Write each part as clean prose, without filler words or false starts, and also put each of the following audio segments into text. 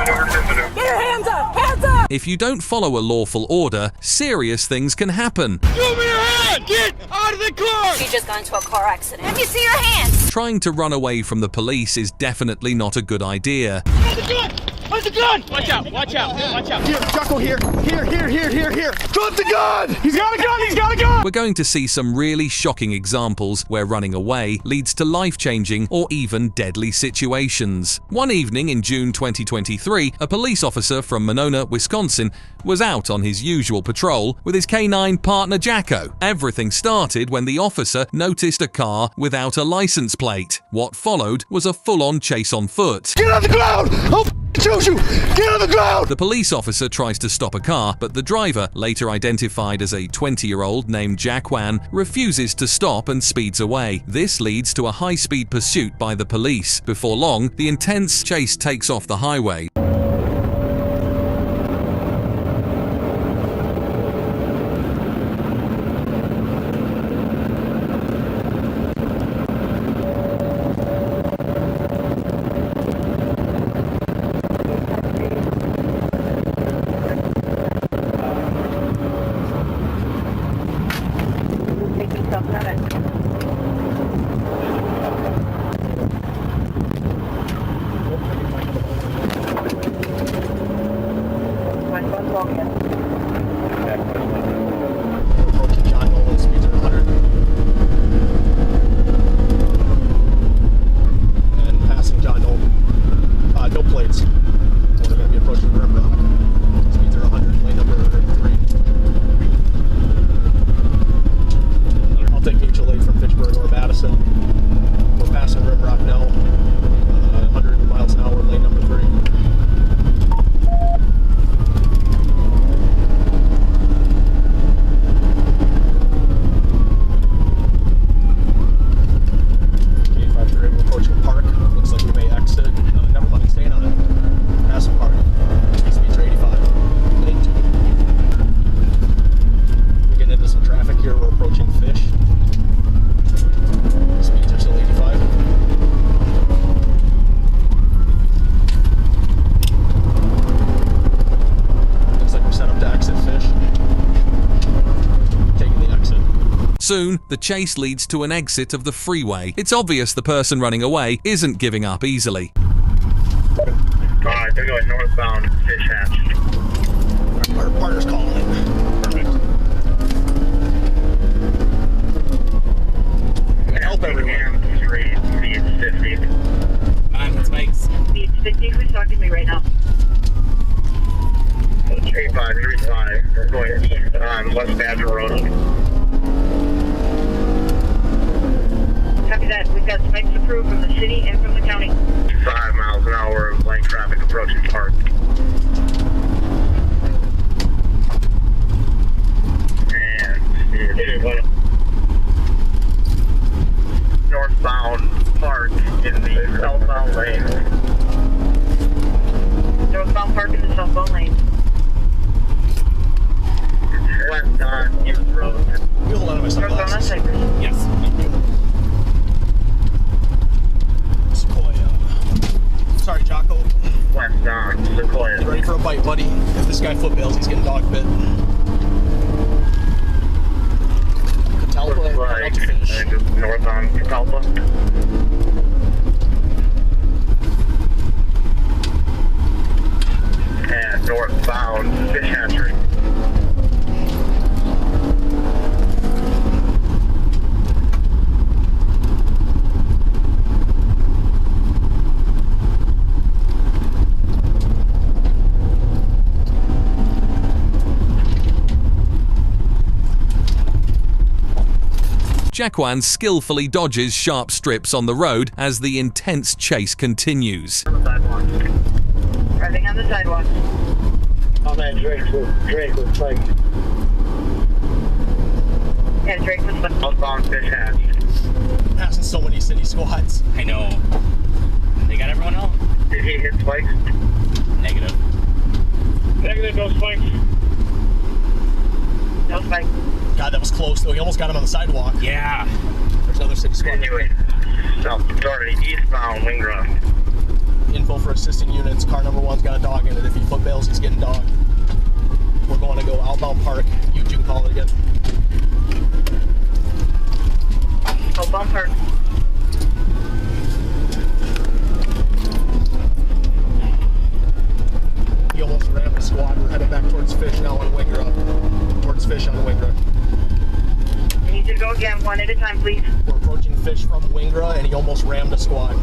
Get your hands up! Hands up! If you don't follow a lawful order, serious things can happen. Give me your hand! Get out of the car! She just got into a car accident. Let me see your hands! Trying to run away from the police is definitely not a good idea. Where's the gun? Where's the gun? Watch out, watch out, watch out. Here, Jocko, here. Here. Drop the gun! He's got a gun! He's got a gun! We're going to see some really shocking examples where running away leads to life-changing or even deadly situations. One evening in June 2023, a police officer from Monona, Wisconsin, was out on his usual patrol with his canine partner Jacko. Everything started when the officer noticed a car without a license plate. What followed was a full-on chase on foot. Get on the ground! I'll shoot you! Get on the ground! The police officer tries to stop a car, but the driver, later identified as a 20-year-old named Jack Wan, refuses to stop and speeds away. This leads to a high-speed pursuit by the police. Before long, the intense chase takes off the highway. No plates. We're going to be approaching Rim Rock. Speeds are 100, lane number 3. I'll take mutual aid from Fitchburg or Madison. We're passing Rim Rock now. 100 miles an hour, lane number 3. K53, we're approaching Park. Looks like we may exit. Never mind, staying on it. Pass Park. Speeds are 85. Lane 2. We're getting into some traffic here. We're approaching Fish. Speeds are still 85. Looks like we're set up to exit Fish. Taking the exit. Soon, the chase leads to an exit of the freeway. It's obvious the person running away isn't giving up easily. Alright, they're going northbound Fish Hatch. Our partner's calling it. Perfect. Help everyone. Street, speed 50. It's Mike's. Speed 50, who's talking to me right now? 8535, we're going east on West Badger Road. Copy that. We've got spikes approved from the city and from the county. 5 miles an hour of lane traffic approaching Park. And northbound Park in the southbound lane. Northbound Park in the southbound lane. West on Hughes Road. You hold on to my Northbound on sunglasses. Cypress. Yes. Sequoia. Sorry, Jocko. West on Sequoia. You ready for a bite, buddy? If this guy foot bails, he's getting dog bit. Catalpa, Right, out to Fish. and just north on Catalpa. And northbound Fish Hatchery. Jack Wan skillfully dodges sharp strips on the road as the intense chase continues. On the sidewalk. Driving on the sidewalk. Oh man, Drake was like Yeah, Drake was fun. outbound Fish Hatch. Passing so many city squads. I know. They got everyone out? Did he hit spikes? Negative. Negative, no spikes. No spike. God, that was close though. He almost got him on the sidewalk. Yeah. There's another city squad. Anyway, south, sorry, eastbound Wingra. info for assisting units. Car number 1's got a dog in it. If he foot bails, he's getting dog. We're going to go outbound park. You can call it again. Outbound park. He almost ran the squad. We're headed back towards Fish now on Wingra. Towards Fish on Wingra. I need you to go again, one at a time, please. We're approaching Fish from Wingra, and he almost rammed a squad.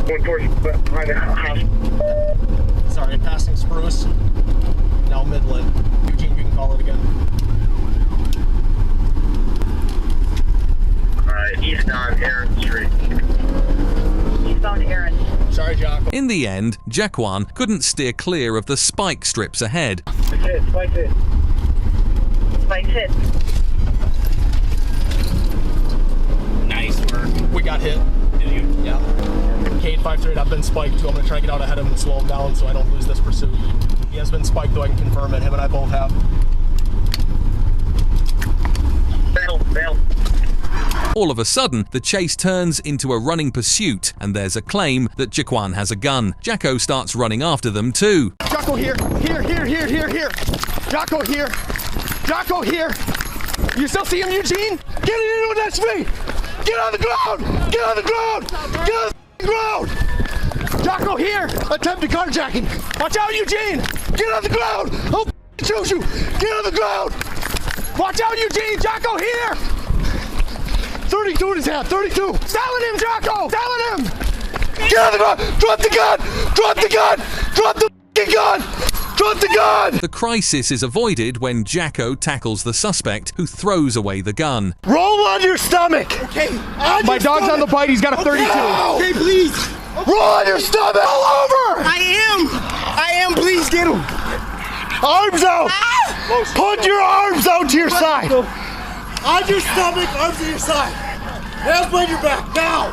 Going towards behind the house. Sorry, passing Spruce. Now Midland. Eugene, you can call it again. East on Aaron Street. Eastbound Aaron. Sorry, Jocko. In the end, Jaquan couldn't steer clear of the spike strips ahead. Spike hit, spike hit. Spike hit. Nice work. We got hit. Did you? Yeah. K853, I've been spiked too. I'm going to try to get out ahead of him and slow him down so I don't lose this pursuit. He has been spiked though, I can confirm it. Him and I both have. Bail. All of a sudden, the chase turns into a running pursuit, and there's a claim that Jaquan has a gun. Jacko starts running after them too. Jocko here. Here. Jocko here. Jocko here. You still see him, Eugene? Get in with that speed. Get on the ground. Get on the ground. Get on the ground. Jocko here. Attempted carjacking. Watch out, Eugene. Get on the ground. I'll shoot you. Get on the ground. Watch out, Eugene. Jocko here. 32 in his hand. 32. Selling him, Jocko. Selling him. Get on the ground. Drop the gun. Drop the gun. Drop the gun. Drop the gun. The crisis is avoided when Jacko tackles the suspect, who throws away the gun. Roll on your stomach. Okay. My dog's on the bite. He's got a 32. Okay, please. Roll on your stomach. All over. I am. Please get him. Arms out. Put your arms out to your side. On your stomach, arms to your side. Hands behind your back, now.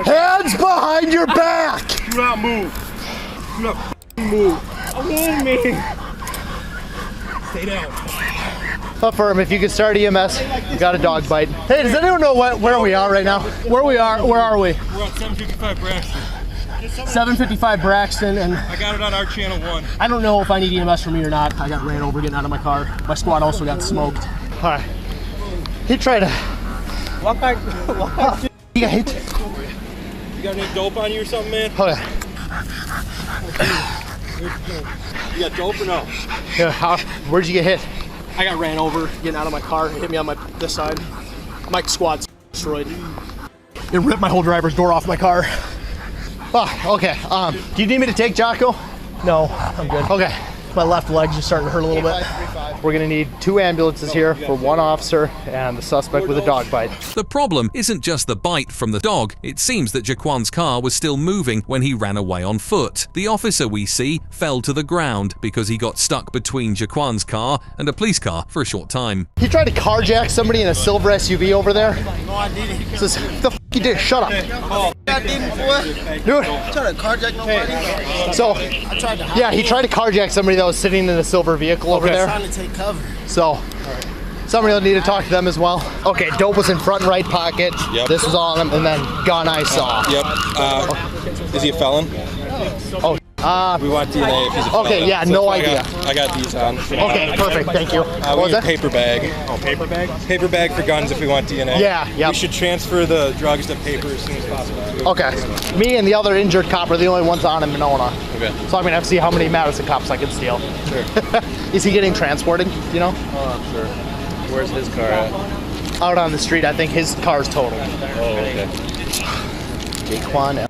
Hands behind your back. Do not move. Do not move. Move me. Stay down. Affirm, if you could start EMS, you got a dog bite. Hey, does anyone know where we are right now? Where are we? We're on 755 Braxton. 755 Braxton, and I got it on our channel 1. I don't know if I need EMS from me or not. I got ran over getting out of my car. My squad also got smoked. All right. He tried to... Walk back. He got hit. You got any dope on you or something, man? Okay. You got dope or no? Yeah, where'd you get hit? I got ran over getting out of my car. It hit me on this side. My squad's destroyed. It ripped my whole driver's door off my car. Oh, okay. Do you need me to take Jocko? No, I'm good. Okay. My left leg's just starting to hurt a little bit. We're gonna need 2 ambulances here for 1 officer and the suspect with a dog bite. The problem isn't just the bite from the dog. It seems that Jaquan's car was still moving when he ran away on foot. The officer we see fell to the ground because he got stuck between Jaquan's car and a police car for a short time. He tried to carjack somebody in a silver SUV over there. No, I didn't. Says, the f you did? Shut up. Oh, I didn't, boy. Dude. I tried to carjack nobody. So, I tried to hide. yeah, he tried to carjack somebody that was sitting in a silver vehicle over there. Trying to take cover. So, somebody will need to talk to them as well. Okay, dope was in front and right pocket. Yep. This was on him, and then gun I saw. Yep. Is he a felon? Oh, We want DNA if he's a felon. okay, yeah, no idea. I got these on. Okay, perfect, thank you. We What was need a that? paper bag. Oh, paper bag? Paper bag for guns if we want DNA. Yeah, yep. We should transfer the drugs to paper as soon as possible. Okay. Me and the other injured cop are the only ones on in Monona. Okay. So I'm gonna have to see how many Madison cops I can steal. Sure. Is he getting transported, you know? Oh, sure. Where's his car at? Out on the street, I think his car's totaled. Oh, okay. Jaquan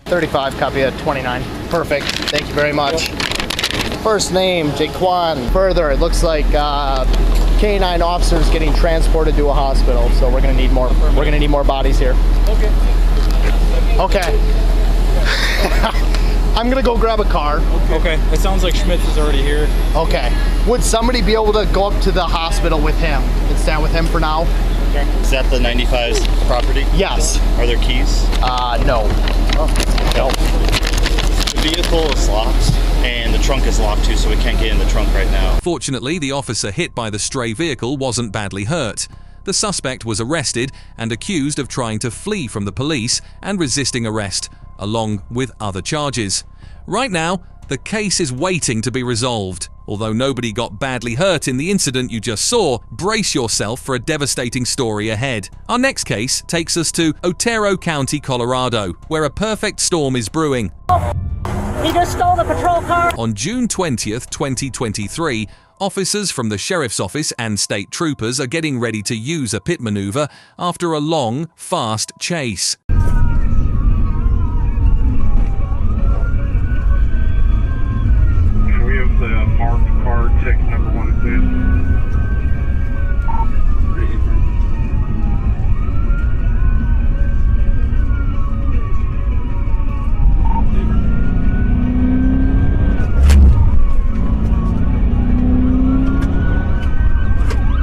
35, copy at 29. Perfect, thank you very much. First name, Jaquan. Further, it looks like K9 officers getting transported to a hospital, so we're gonna need more. We're gonna need more bodies here. Okay. Okay. I'm gonna go grab a car. Okay. It sounds like Schmitz is already here. Okay. Would somebody be able to go up to the hospital with him and stand with him for now? Is that the 95's property? Yes. Are there keys? No. No. The vehicle is locked, and the trunk is locked too, so we can't get in the trunk right now. Fortunately, the officer hit by the stray vehicle wasn't badly hurt. The suspect was arrested and accused of trying to flee from the police and resisting arrest, along with other charges. Right now, the case is waiting to be resolved. Although nobody got badly hurt in the incident you just saw, brace yourself for a devastating story ahead. Our next case takes us to Otero County, Colorado, where a perfect storm is brewing. He just stole the patrol car. On June 20th, 2023, officers from the Sheriff's Office and state troopers are getting ready to use a pit maneuver after a long, fast chase. We have the marked car, ticket number 1, please.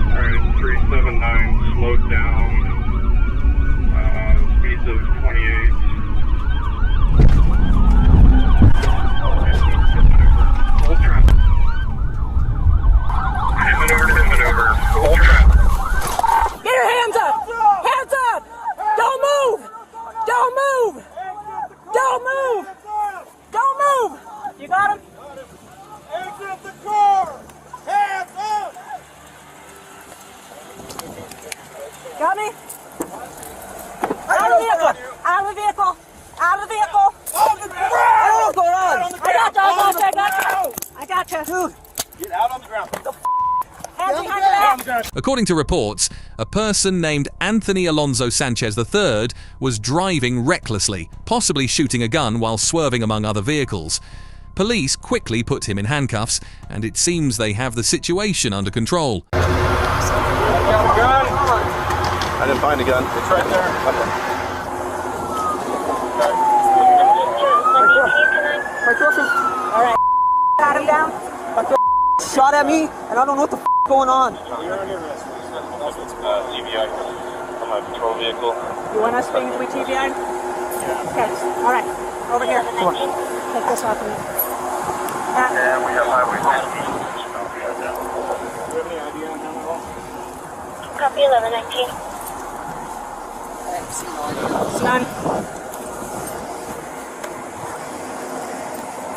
Alright, 379 slowed down. Speeds of 28. Hold traffic. Maneuver. Hold traffic. Get your hands up! Hands up! Don't move! Don't move! Don't move! Don't move! You got him? Exit the car! Hands up! Got me? Out of the vehicle! Out of the vehicle! Out of the vehicle! On the ground! What's going on? I got you! I got you! Dude! Get out on the ground. Hands behind your back! According to reports, a person named Anthony Alonzo Sanchez III was driving recklessly, possibly shooting a gun while swerving among other vehicles. Police quickly put him in handcuffs, and it seems they have the situation under control. Got a gun? I didn't find a gun. It's right there. All right. Pat him down. Shot at me, and I don't know what the going on. EVI. I'm a patrol vehicle. You want us to bring you to TBI? Yeah. Okay. All right. Over here. Come on. Take this off of me. And we have highway 50. Copy 1119. Son.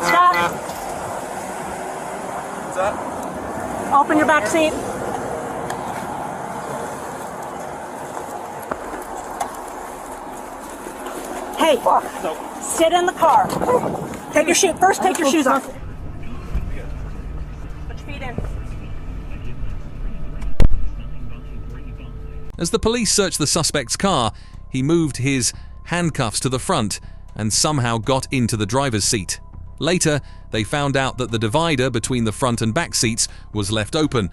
Stop. What's that? Open your back seat. Hey, sit in the car. Take your shoes. First, take your shoes off. Put your feet in. As the police searched the suspect's car, he moved his handcuffs to the front and somehow got into the driver's seat. Later, they found out that the divider between the front and back seats was left open.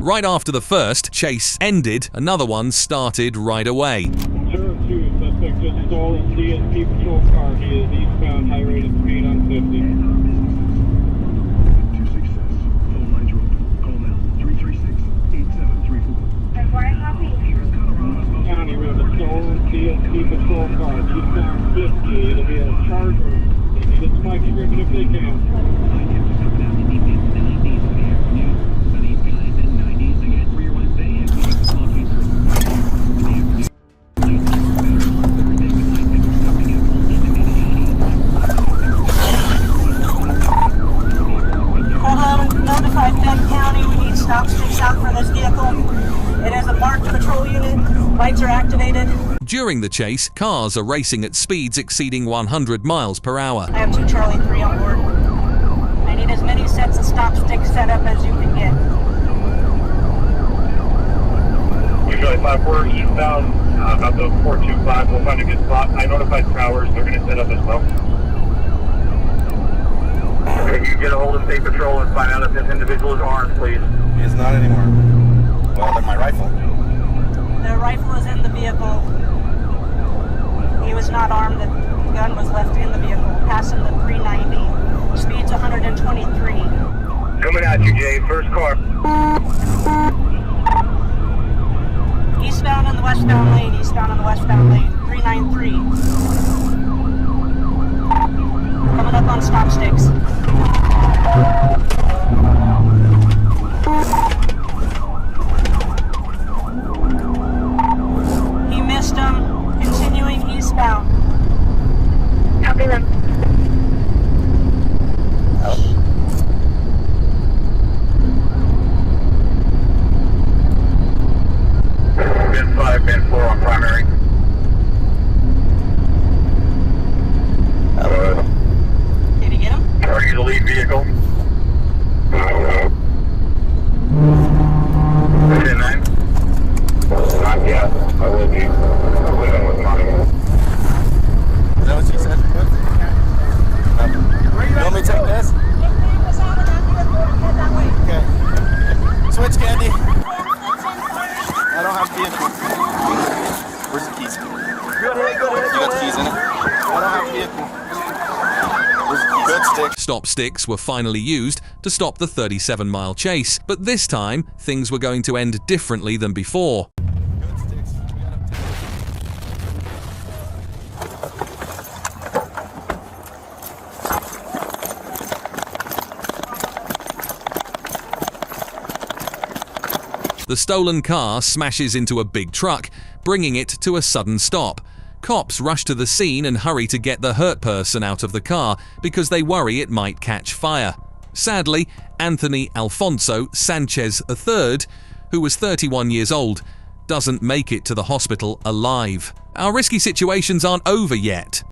Right after the first chase ended, another one started right away. 02, suspect just stole a CSP patrol car. He is eastbound, high rate of speed on 50. County, we have a stolen CSP patrol car, eastbound 50. It'll be a charger. They need a spike stripping if they can. Notified Bend County. We need stop sticks out for this vehicle. It is a marked patrol unit. Lights are activated. During the chase, cars are racing at speeds exceeding 100 miles per hour. I have 2 Charlie 3 on board. I need as many sets of stop sticks set up as you can get. Usually 5-4 eastbound, about the 425. We'll find a good spot. I notified Towers. They're going to set up as well. If you get a hold of State Patrol and find out if this individual is armed, please. He is not anymore. Well, then my rifle. The rifle is in the vehicle. He was not armed. The gun was left in the vehicle, passing the 390. Speed's 123. Coming at you, Jay. First car. Eastbound in the westbound lane. Eastbound in the westbound lane. 393. Coming up on stop sticks. 10th floor on primary. Did he get him? Are you the lead vehicle? 10-9? Not yet. I will be. I'm leaving with money. Is that what you said? You want me to take this? Okay. Switch, Candy. I don't have vehicle. Where's the keys? Good hit, good hit. You got the keys in it? I don't have vehicle. Where's the keys? Good stick. Stop sticks were finally used to stop the 37-mile chase, but this time things were going to end differently than before. Good sticks. We got him. The stolen car smashes into a big truck, bringing it to a sudden stop. Cops rush to the scene and hurry to get the hurt person out of the car because they worry it might catch fire. Sadly, Anthony Alfonso Sanchez III, who was 31 years old, doesn't make it to the hospital alive. Our risky situations aren't over yet.